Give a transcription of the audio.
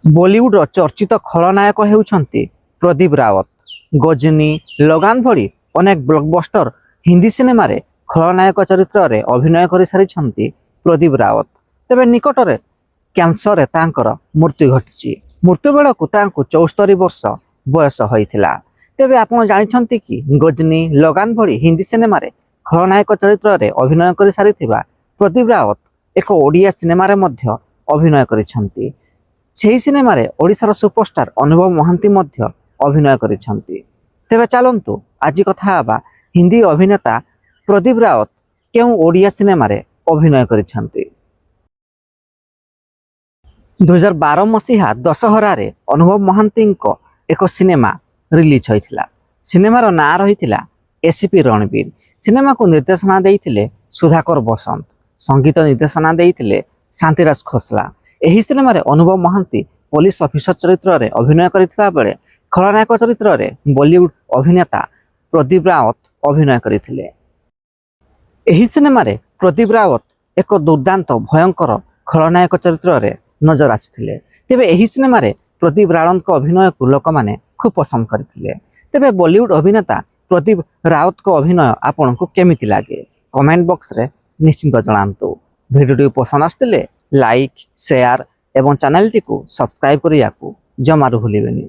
बॉलीवुड चर्चित खलनायक हेउछंती प्रदीप रावत। गजनी, लगान भली अनेक ब्लॉकबस्टर हिंदी सिनेमा रे खलनायक चरित्र रे अभिनय कर सारी प्रदीप रावत। तेबे निकटरे कैंसर रे तांकर मृत्यु घटी। मृत्यु बेलू 74 वर्ष बयस होइथिला। तेबे आपण जानिछंती कि गजनी, लगान भली हिंदी सिनेमा रे खलनायक चरित्र रे अभिनय कर सारी प्रदीप रावत एक ओडिया सिनेमा रे मध्य अभिनय करिछंती। ସେହି ସିନେମାରେ ଓଡ଼ିଶାର ସୁପରଷ୍ଟାର ଅନୁଭବ ମହାନ୍ତି ମଧ୍ୟ ଅଭିନୟ କରିଛନ୍ତି। ତେବେ ଚାଲନ୍ତୁ ଆଜି କଥା ହେବା ହିନ୍ଦୀ ଅଭିନେତା ପ୍ରଦୀପ ରାୱତ କେଉଁ ଓଡ଼ିଆ ସିନେମାରେ ଅଭିନୟ କରିଛନ୍ତି। 2012 ମସିହା ଦଶହରାରେ ଅନୁଭବ ମହାନ୍ତିଙ୍କ ଏକ ସିନେମା ରିଲିଜ୍ ହୋଇଥିଲା। ସିନେମାର ନାଁ ରହିଥିଲା ଏସିପି ରଣବୀର। ସିନେମାକୁ ନିର୍ଦ୍ଦେଶନା ଦେଇଥିଲେ ସୁଧାକର ବସନ୍ତ, ସଙ୍ଗୀତ ନିର୍ଦ୍ଦେଶନା ଦେଇଥିଲେ ଶାନ୍ତିରାଜ ଖୋସଲା। ଏହି ସିନେମାରେ ଅନୁଭବ ମହାନ୍ତି ପୋଲିସ ଅଫିସର ଚରିତ୍ରରେ ଅଭିନୟ କରିଥିବା ବେଳେ ଖଳନାୟକ ଚରିତ୍ରରେ ବଲିଉଡ ଅଭିନେତା ପ୍ରଦୀପ ରାୱତ ଅଭିନୟ କରିଥିଲେ। ଏହି ସିନେମାରେ ପ୍ରଦୀପ ରାୱତ ଏକ ଦୁର୍ଦାନ୍ତ ଭୟଙ୍କର ଖଳନାୟକ ଚରିତ୍ରରେ ନଜର ଆସିଥିଲେ। ତେବେ ଏହି ସିନେମାରେ ପ୍ରଦୀପ ରାୱତଙ୍କ ଅଭିନୟକୁ ଲୋକମାନେ ଖୁବ୍ ପସନ୍ଦ କରିଥିଲେ। ତେବେ ବଲିଉଡ ଅଭିନେତା ପ୍ରଦୀପ ରାୱତଙ୍କ ଅଭିନୟ ଆପଣଙ୍କୁ କେମିତି ଲାଗେ କମେଣ୍ଟ ବକ୍ସରେ ନିଶ୍ଚିନ୍ତ ଜଣାନ୍ତୁ। ଭିଡ଼ିଓଟି ପସନ୍ଦ ଆସିଥିଲେ ଲାଇକ୍, ସେୟାର ଏବଂ ଚ୍ୟାନେଲଟିକୁ ସବସ୍କ୍ରାଇବ କରିବାକୁ ଜମାରୁ ଭୁଲିବେନି।